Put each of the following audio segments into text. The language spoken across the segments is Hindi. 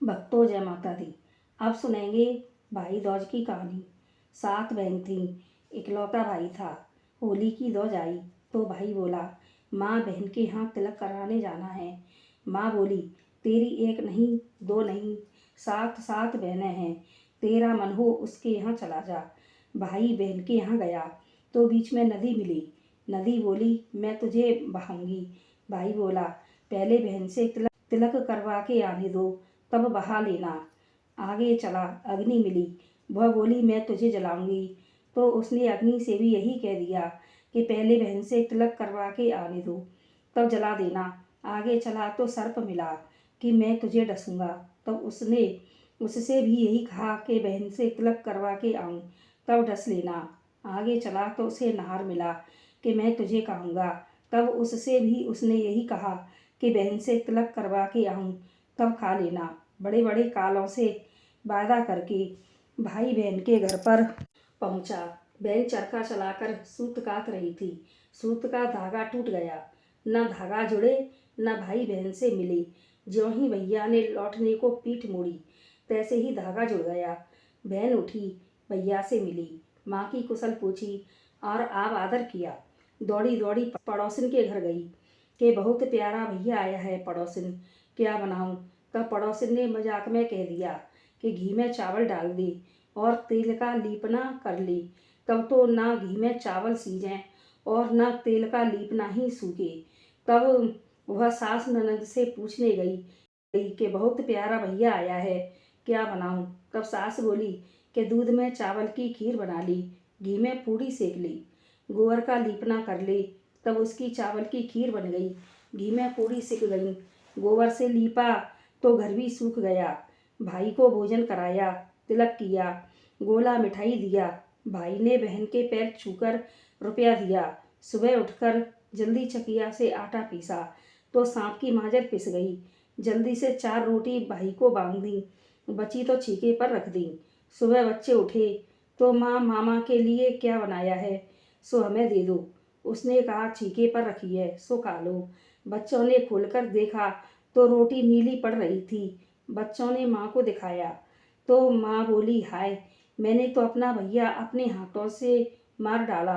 भक्तों जय माता दी। अब सुनेंगे भाई दौज की कहानी। 7 बहन थीं, इकलौता भाई था। होली की दौज आई तो भाई बोला, माँ बहन के यहाँ तिलक कराने जाना है। माँ बोली, तेरी एक नहीं दो नहीं 7 बहनें हैं, तेरा मन हो उसके यहाँ चला जा। भाई बहन के यहाँ गया तो बीच में नदी मिली। नदी बोली, मैं तुझे बहाऊंगी। भाई बोला, पहले बहन से तिलक करवा के आने दो, तब बहा लेना। आगे चला, अग्नि मिली। वह बोली, मैं तुझे जलाऊंगी। तो उसने अग्नि से भी यही कह दिया कि पहले बहन से तिलक करवा के आने दो, तब जला देना। आगे चला तो सर्प मिला कि मैं तुझे डसूंगा। तब उसने उससे भी यही कहा कि बहन से तिलक करवा के आऊँ, तब डस लेना। आगे चला तो उसे नार मिला कि मैं तुझे खाऊंगा। तब उससे भी उसने यही कहा कि बहन से तिलक करवा के आऊँ, तब खा लेना। बड़े बड़े कालों से वादा करके भाई बहन के घर पर पहुंचा। बहन चरखा चलाकर सूत कात रही थी। सूत का धागा टूट गया, न धागा जुड़े न भाई बहन से मिले। ज्यों ही भैया ने लौटने को पीठ मोड़ी, तैसे ही धागा जुड़ गया। बहन उठी, भैया से मिली, माँ की कुशल पूछी और आब आदर किया। दौड़ी दौड़ी पड़ोसिन के घर गई कि बहुत प्यारा भैया आया है पड़ोसिन, क्या बनाऊं। तब पड़ोसिन ने मजाक में कह दिया कि घी में चावल डाल दे और तेल का लीपना कर ले। तब तो ना घी में चावल सीजें और ना तेल का लीपना ही सूखे। तब वह सास ननद से पूछने गई कि बहुत प्यारा भैया आया है, क्या बनाऊं। तब सास बोली कि दूध में चावल की खीर बना ली, घी में पूड़ी सेक ली, गोबर का लीपना कर ले। तब उसकी चावल की खीर बन गई, घी में पूड़ी सिक गई। गोबर से लीपा तो घर भी सूख गया। भाई को भोजन कराया, तिलक किया, गोला मिठाई दिया। भाई ने बहन के पैर छूकर रुपया दिया। सुबह उठकर जल्दी चकिया से आटा पीसा तो सांप की माजर पिस गई। जल्दी से 4 रोटी भाई को बांध दी, बची तो छीके पर रख दी। सुबह बच्चे उठे तो माँ, मामा के लिए क्या बनाया है, सो हमें दे दो। उसने कहा, छीके पर रखी है, सो खा लो। बच्चों ने खोलकर देखा तो रोटी नीली पड़ रही थी। बच्चों ने माँ को दिखाया तो माँ बोली, हाय, मैंने तो अपना भैया अपने हाथों से मार डाला।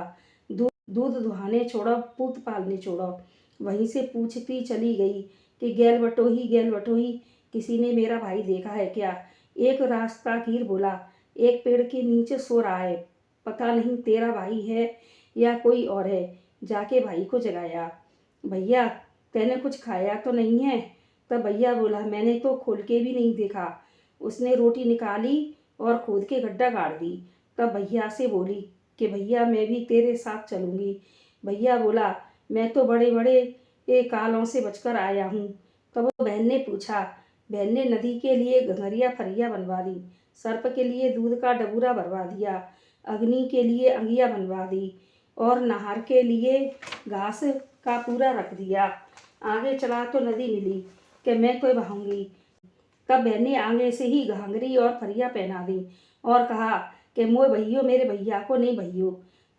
दूध दुहाने छोड़ो, पूत पालने छोड़ो। वहीं से पूछती चली गई कि गैल बटोही, किसी ने मेरा भाई देखा है क्या। एक रास्ता कीर बोला, एक पेड़ के नीचे सो रहा है, पता नहीं तेरा भाई है या कोई और है। जाके भाई को जगाया, भैया तैने कुछ खाया तो नहीं है। तब भैया बोला, मैंने तो खोल के भी नहीं देखा। उसने रोटी निकाली और खोद के गड्ढा गाड़ दी। तब भैया से बोली कि भैया मैं भी तेरे साथ चलूँगी। भैया बोला, मैं तो बड़े बड़े कालों से बचकर आया हूँ। तब बहन ने पूछा। बहन ने नदी के लिए घंघरिया फरिया बनवा दी, सर्प के लिए दूध का डबूरा भरवा दिया, अग्नि के लिए अंगिया बनवा दी और नाहर के लिए घास का पूरा रख दिया। आगे चला तो नदी मिली कि मैं तो बहाऊंगी। तब बहन ने आगे से ही घाघरी और फरिया पहना दी और कहा कि मोए भैयो, मेरे भैया को नहीं भैयो।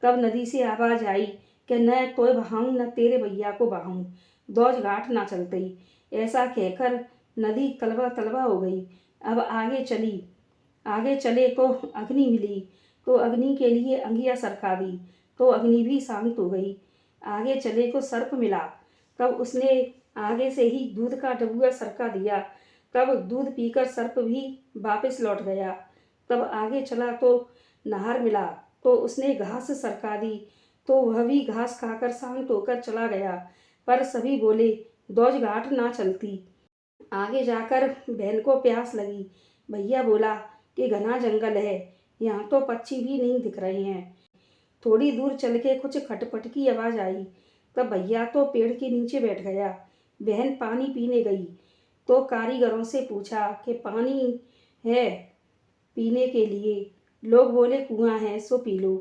तब नदी से आवाज आई कि न तोय बहाऊं न तेरे भैया को बहाऊं, दौज घाट ना चलती। ऐसा कहकर नदी तलबा तलबा हो गई। अब आगे चले तो अग्नि मिली तो अग्नि के लिए अंगिया सरका दी तो अग्नि भी शांत हो गई। आगे चले तो सर्प मिला, तब उसने आगे से ही दूध का डबुआ सरका दिया। तब दूध पीकर सर्प भी वापस लौट गया। तब आगे चला तो नहर मिला तो उसने घास सरका दी तो वह भी घास खाकर शांत होकर चला गया। पर सभी बोले, दौज घाट ना चलती। आगे जाकर बहन को प्यास लगी। भैया बोला कि घना जंगल है, यहाँ तो पक्षी भी नहीं दिख रहे हैं। थोड़ी दूर चल के कुछ खटपट की आवाज़ आई। तब भैया तो पेड़ के नीचे बैठ गया। बहन पानी पीने गई तो कारीगरों से पूछा कि पानी है पीने के लिए। लोग बोले, कुआं है सो पी लो।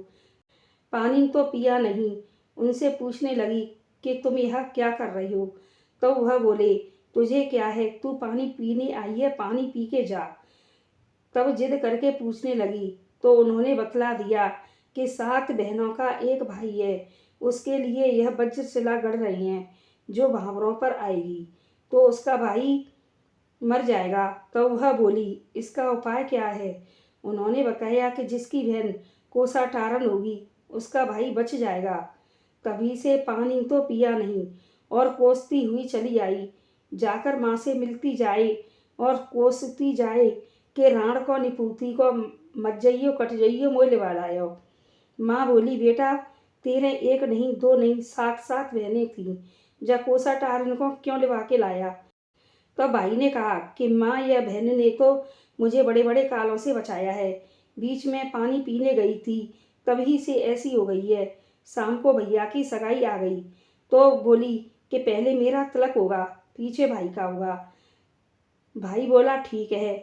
पानी तो पिया नहीं। उनसे पूछने लगी कि तुम यहाँ क्या कर रही हो। तो वह बोले, तुझे क्या है, तू पानी पीने आई है, पानी पी के जा। तब जिद करके पूछने लगी तो उन्होंने बतला दिया कि 7 बहनों का एक भाई है, उसके लिए यह वज्रशिला गढ़ रही हैं जो भावरों पर आएगी। तो उसका भाई मर जाएगा। तो वह बोली, इसका उपाय क्या है? उन्होंने बताया कि जिसकी बहन कोसाटारन होगी उसका भाई बच जाएगा। तभी से पानी तो पिया नहीं और कोसती हुई चली आई। जाकर माँ से मिलती जाए और कोसती जाए कि राण को निपूती को मत जइयो कट जइयो मोह लिवा लायो। माँ बोली, बेटा तेरे एक नहीं दो नहीं 7 बहनें थीं, जब कोसाटारन को क्यों लिवा के लाया? तो भाई ने कहा कि माँ, यह बहन ने तो मुझे बड़े बड़े कालों से बचाया है। बीच में पानी पीने गई थी, तभी से ऐसी हो गई है। शाम को भैया की सगाई आ गई तो बोली कि पहले मेरा तिलक होगा, पीछे भाई का होगा। भाई बोला, ठीक है,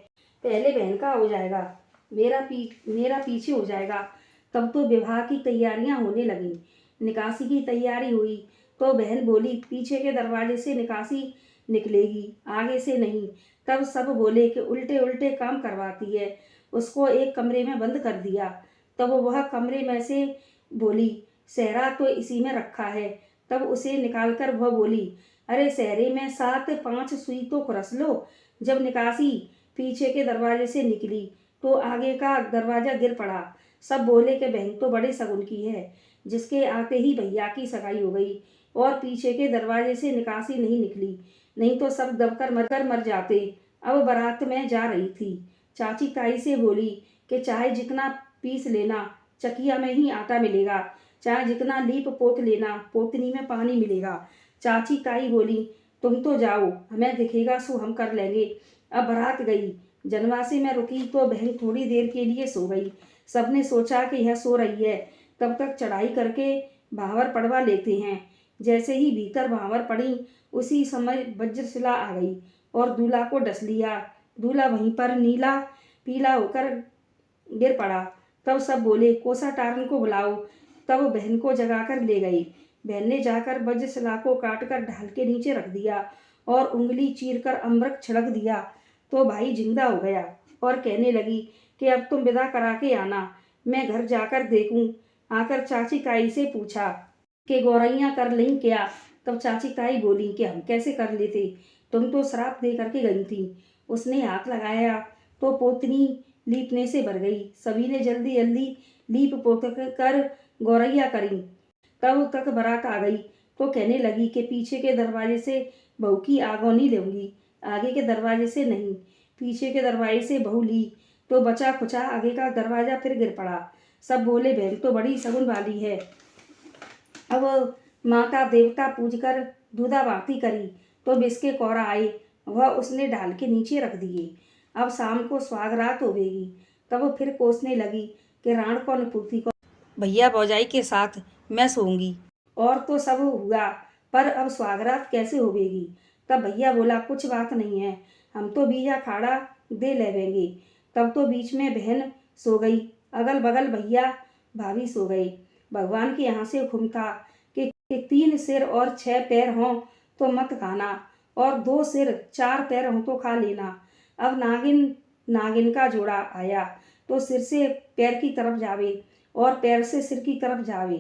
पहले बहन का हो जाएगा, मेरा पीछे हो जाएगा। तब तो विवाह की तैयारियां होने लगीं। निकासी की तैयारी हुई तो बहन बोली, पीछे के दरवाजे से निकासी निकलेगी, आगे से नहीं। तब सब बोले कि उल्टे उल्टे काम करवाती है। उसको एक कमरे में बंद कर दिया। तब वह कमरे में से बोली, सेहरा तो इसी में रखा है। तब उसे निकालकर वह बोली, अरे सेहरे में 7-5 सुई तो खुरस लो। जब निकासी पीछे के दरवाजे से निकली तो आगे का दरवाजा गिर पड़ा। सब बोले कि बहन तो बड़े सगुन की है, जिसके आते ही भैया की सगाई हो गई और पीछे के दरवाजे से निकासी नहीं निकली, नहीं तो सब दबकर मर जाते। अब बारात में जा रही थी। चाची ताई से बोली कि चाहे जितना पीस लेना, चकिया में ही आटा मिलेगा, चाहे जितना लीप पोत लेना, पोतनी में पानी मिलेगा। चाची ताई बोली, तुम तो जाओ, हमें दिखेगा सो हम कर लेंगे। अब बारात गई। जनवासी में रुकी तो बहन थोड़ी देर के लिए सो गई। सबने सोचा कि यह सो रही है, तब तक चढ़ाई करके भावर पड़वा लेते हैं। जैसे ही भीतर भावर पड़ी, उसी समय वज्रशिला आ गई और दूल्हा को डस लिया। दूल्हा वहीं पर नीला पीला होकर गिर पड़ा। तब सब बोले, कोसाटारन को बुलाओ। तब बहन को जगाकर ले गई। बहन ने जाकर वज्रशिला को काटकर ढाल के नीचे रख दिया और उंगली चीरकर अमृत छिड़क दिया तो भाई जिंदा हो गया और कहने लगी कि अब तुम विदा करा के आना, मैं घर जाकर देखूं। आकर चाची ताई से पूछा कि गौरैया कर लें क्या? तब चाची ताई बोली कि हम कैसे कर लेते, तुम तो श्राप दे करके गई थी। उसने हाथ लगाया तो पोतनी लीपने से भर गई। सभी ने जल्दी जल्दी लीप पोत कर गौरैया करी। तब तक बारात आ गई तो कहने लगी कि पीछे के दरवाजे से बहू की आगोनी लूंगी, आगे के दरवाजे से नहीं। पीछे के दरवाजे से बहू ली तो बचा खुचा आगे का दरवाजा फिर गिर पड़ा। सब बोले, बहन तो बड़ी सगुन वाली है। अब माता देवता पूजकर दूधा बाती करी तो बिस्के कौरा आए, वह उसने डाल के नीचे रख दिए। अब शाम को स्वागरात होवेगी। तब फिर कोसने लगी कि राण को निपूती को भैया भौजाई के साथ मैं सोऊंगी। और तो सब हुआ, पर अब स्वागरात कैसे होवेगी? तब भैया बोला, कुछ बात नहीं है, हम तो बीजा खाड़ा दे लेवेंगे। तब तो बीच में बहन सो गई, अगल बगल भैया भाभी सो गए। भगवान के यहाँ से हुक्म था कि 3 सिर और 6 पैर हों तो मत खाना, और 2 सिर 4 पैर हों तो खा लेना। अब नागिन का जोड़ा आया तो सिर से पैर की तरफ जावे और पैर से सिर की तरफ जावे।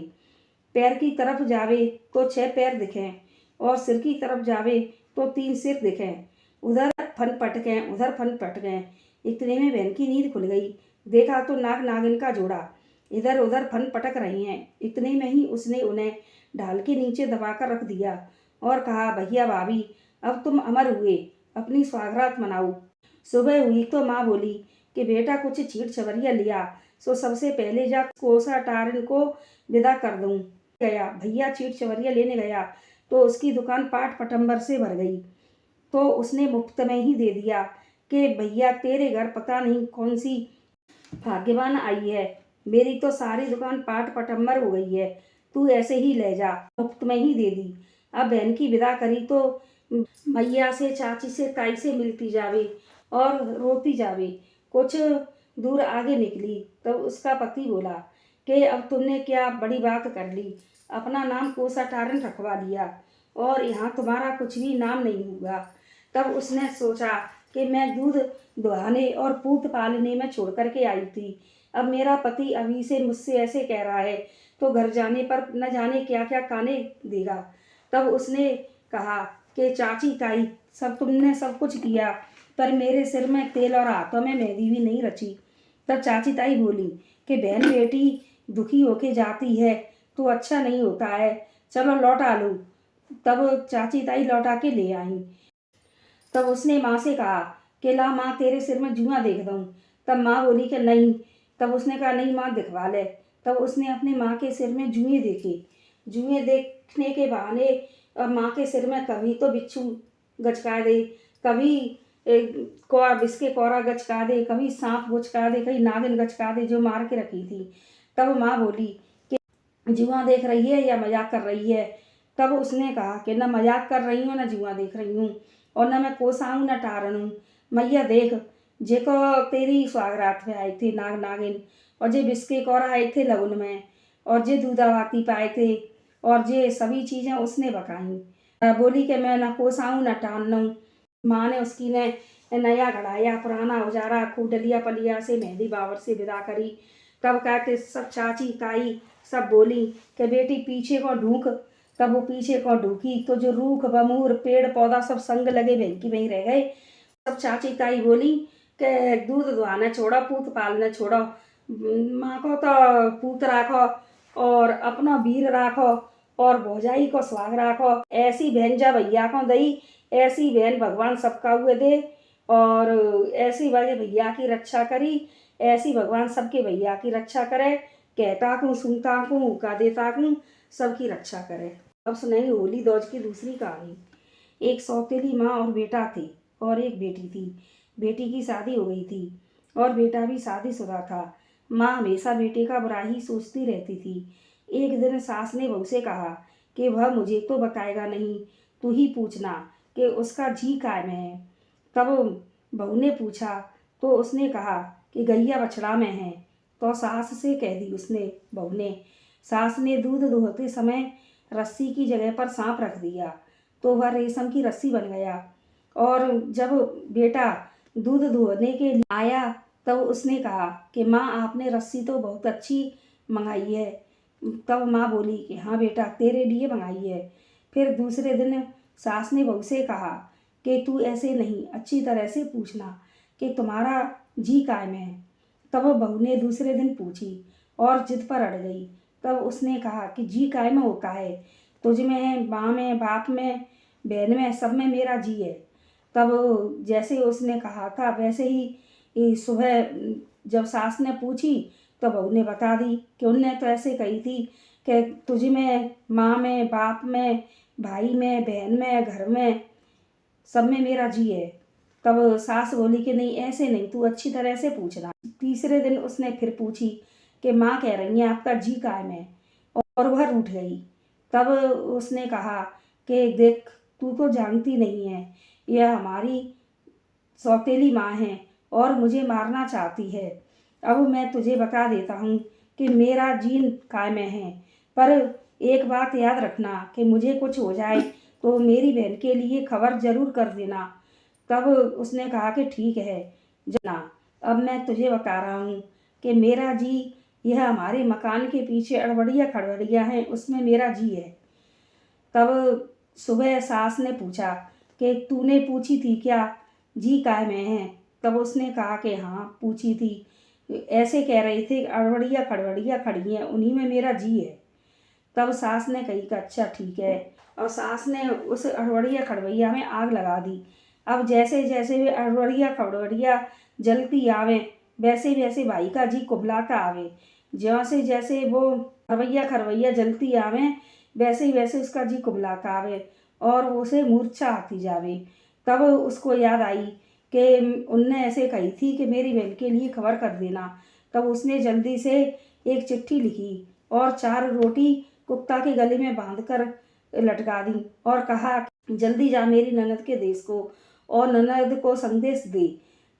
पैर की तरफ जावे तो 6 पैर दिखें और सिर की तरफ जावे तो 3 सिर दिखें। उधर फन पटकें उधर फन पटकें। इतने में बहन की नींद खुल गई। देखा तो नागिन का जोड़ा इधर उधर फन पटक रही हैं। इतने में ही उसने उन्हें ढाल के नीचे दबाकर रख दिया और कहा, भैया भाभी अब तुम अमर हुए, अपनी स्वागरात मनाओ। सुबह हुई तो माँ बोली कि बेटा कुछ चीट चवरिया लिया, सो सबसे पहले जा कोसाटारन को विदा कर दूं। गया भैया चीट चवरिया लेने गया तो उसकी दुकान पाट पटंबर से भर गई। तो उसने मुफ्त में ही दे दिया कि भैया तेरे घर पता नहीं कौन सी भाग्यवान आई है, मेरी तो सारी दुकान पाट पटंबर हो गई है, तू ऐसे ही ले जा। मुफ्त में ही दे दी। अब बहन की विदा करी तो मैया से चाची से ताई से मिलती जावे और रोती जावे। कुछ दूर आगे निकली तब उसका पति बोला कि अब तुमने क्या बड़ी बात कर ली, अपना नाम कोसाटारन रखवा लिया और यहाँ तुम्हारा कुछ भी नाम नहीं होगा। तब उसने सोचा कि मैं दूध दुहाने और पूत पालने में छोड़ करके आई थी, अब मेरा पति अभी से मुझसे ऐसे कह रहा है तो घर जाने पर न जाने क्या क्या खाने देगा। तब उसने कहा कि चाची ताई सब तुमने सब कुछ किया, पर मेरे सिर में तेल और हाथों में मेहंदी भी नहीं रची। तब चाची ताई बोली कि बहन बेटी दुखी होके जाती है तो अच्छा नहीं होता है, चलो लौटा लो। तब चाची ताई लौटा के ले आई। तब उसने माँ से कहा कि ला माँ तेरे सिर में जुआ देख दूँ। तब माँ बोली कि नहीं। तब उसने कहा नहीं माँ दिखवा ले। तब उसने अपने माँ के सिर में जुएँ देखे। जुएँ देखने के बहाने अब माँ के सिर में कभी तो बिच्छू गचका दे, कभी बिस्के कोरा गचका दे, कभी सांप गुचका दे, कभी नागिन गचका दे जो मार के रखी थी। तब माँ बोली कि जुआ देख रही है या मजाक कर रही है। तब उसने कहा कि न मजाक कर रही हूँ न जुआ देख रही हूँ और न मैं कोसाऊँ न टारनूँ। मैया देख जेको तेरी सुहागरात में आए थे नाग नागिन, और जे बिस्के कौरा आए थे लगन में, और जे दूधावाती पाए थे, और जे सभी चीज़ें उसने बकाई। बोली कि मैं न कोसाऊँ न टानूँ। माँ ने उसकी ने नया घड़ाया पुराना उजारा खूब डलिया पलिया से मेहंदी बावर से विदा करी। तब कहा कि सब चाची ताई सब बोली कि बेटी पीछे को ढूंक। तब वो पीछे को ढूंकी तो जो रूख बमूर पेड़ पौधा सब संग लगे वहीं की वहीं रह गए। तब चाची ताई बोली कि दूध दुहाना छोड़ो पूत पालना छोड़ो, माँ को तो पूत राखो और अपना वीर राखो और भौजाई को सुहाग राखो। ऐसी बहन जब भैया को दई, ऐसी बहन भगवान सबका हुए दे, और ऐसी वजह भैया की रक्षा करी, ऐसी भगवान सबके भैया की रक्षा करे। कहता हूँ सुनता हूँ का देता हूँ सबकी रक्षा करे। अब सुनाई होली दौज की दूसरी कहानी। एक सौतेली माँ और बेटा थे और एक बेटी थी। बेटी की शादी हो गई थी और बेटा भी शादीशुदा था। माँ हमेशा बेटे का बुरा ही सोचती रहती थी। एक दिन सास ने बहू से कहा कि वह मुझे तो बताएगा नहीं, तू ही पूछना कि उसका जी काय में है। तब बहू ने पूछा तो उसने कहा कि गैया बछड़ा में है। तो सास से कह दी उसने बहू ने। सास ने दूध दुहते समय रस्सी की जगह पर सांप रख दिया तो वह रेशम की रस्सी बन गया। और जब बेटा दूध दुहने के लिए आया तब उसने कहा कि माँ आपने रस्सी तो बहुत अच्छी मंगाई है। तब माँ बोली कि हाँ बेटा तेरे लिए मंगाई है। फिर दूसरे दिन सास ने बहू से कहा कि तू ऐसे नहीं अच्छी तरह से पूछना कि तुम्हारा जी काय में है। तब बहू ने दूसरे दिन पूछी और जिद पर अड़ गई। तब उसने कहा कि जी काय में होता है, तुझ में माँ में बाप में बहन में सब में मेरा जी है। तब जैसे उसने कहा था वैसे ही सुबह जब सास ने पूछी तो बहू ने बता दी कि उनने तो ऐसे कही थी कि तुझ में माँ में बाप में भाई में बहन में घर में सब में मेरा जी है। तब सास बोली कि नहीं ऐसे नहीं, तू अच्छी तरह से पूछना। तीसरे दिन उसने फिर पूछी कि माँ कह रही है आपका जी काय में, और वह रूठ गई। तब उसने कहा कि देख तू तो जानती नहीं है, यह हमारी सौतेली माँ है और मुझे मारना चाहती है। अब मैं तुझे बता देता हूँ कि मेरा जीन काय में है, पर एक बात याद रखना कि मुझे कुछ हो जाए तो मेरी बहन के लिए खबर जरूर कर देना। तब उसने कहा कि ठीक है जना। अब मैं तुझे बता रहा हूँ कि मेरा जी यह हमारे मकान के पीछे अड़बड़िया खड़बड़िया हैं उसमें मेरा जी है। तब सुबह सास ने पूछा कि तूने पूछी थी क्या जी काय में है। तब उसने कहा कि हाँ पूछी थी, ऐसे कह रही थी अड़बड़िया खड़बड़िया खड़ी हैं उन्हीं में मेरा जी है। तब सास ने कही कि अच्छा ठीक है, और सास ने उस अड़बड़िया खड़बड़िया में आग लगा दी। अब जैसे जैसे वे अड़बड़िया खड़बड़िया जलती आवे वैसे वैसे भाई का जी कुबलाता आवे। जैसे जैसे वो खरवैया खरवैया जलती आवे वैसे वैसे उसका जी कुबलाता आवे और उसे मूर्छा आती जावे। तब उसको याद आई कि उनने ऐसे कही थी कि मेरी बहन के लिए खबर कर देना। तब उसने जल्दी से एक चिट्ठी लिखी और 4 रोटी कुत्ता के गले में बांधकर लटका दी और कहा जल्दी जा मेरी ननद के देश को और ननद को संदेश दे।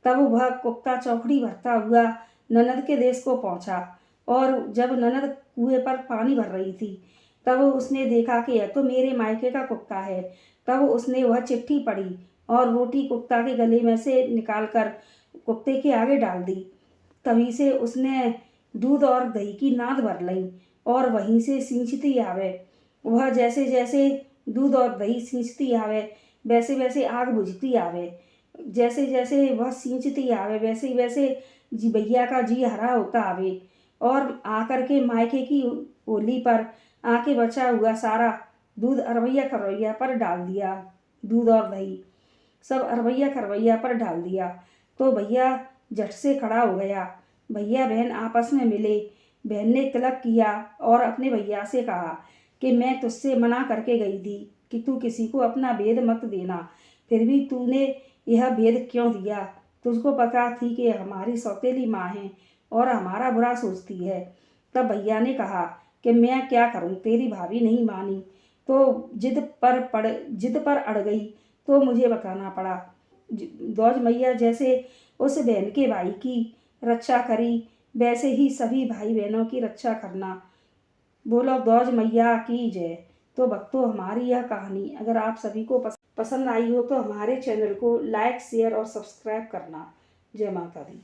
तब वह कुत्ता चौकड़ी भरता हुआ ननद के देश को पहुंचा और जब ननद कुएं पर पानी भर रही थी तब उसने देखा कि यह तो मेरे मायके का कुत्ता है। तब उसने वह चिट्ठी पढ़ी और रोटी कुत्ता के गले में से निकालकर कुत्ते के आगे डाल दी। तभी से उसने दूध और दही की नाद भर ली और वहीं से सींचती आवे। वह जैसे जैसे दूध और दही सींचती आवे वैसे वैसे आग बुझती आवे जैसे जैसे वह सींचती आवे वैसे वैसे जी भैया का जी हरा होता आवे और आकर के मायके की होली पर आके बचा हुआ सारा दूध अरवैया खरवैया पर डाल दिया। दूध और दही सब अरवैया खरवैया पर डाल दिया तो भैया झट से खड़ा हो गया। भैया बहन आपस में मिले। बहन ने तिलक किया और अपने भैया से कहा कि मैं तुझसे मना करके गई थी कि तू किसी को अपना भेद मत देना, फिर भी तूने यह भेद क्यों दिया? तुझको पता थी कि हमारी सौतेली माँ है और हमारा बुरा सोचती है। तब भैया ने कहा कि मैं क्या करूं, तेरी भाभी नहीं मानी तो जिद पर अड़ गई तो मुझे बताना पड़ा। दौज मैया जैसे उस बहन के भाई की रक्षा करी वैसे ही सभी भाई बहनों की रक्षा करना। बोलो दौज मैया की जय। तो भक्तों, हमारी यह कहानी अगर आप सभी को पसंद आई हो तो हमारे चैनल को लाइक शेयर और सब्सक्राइब करना। जय माता दी।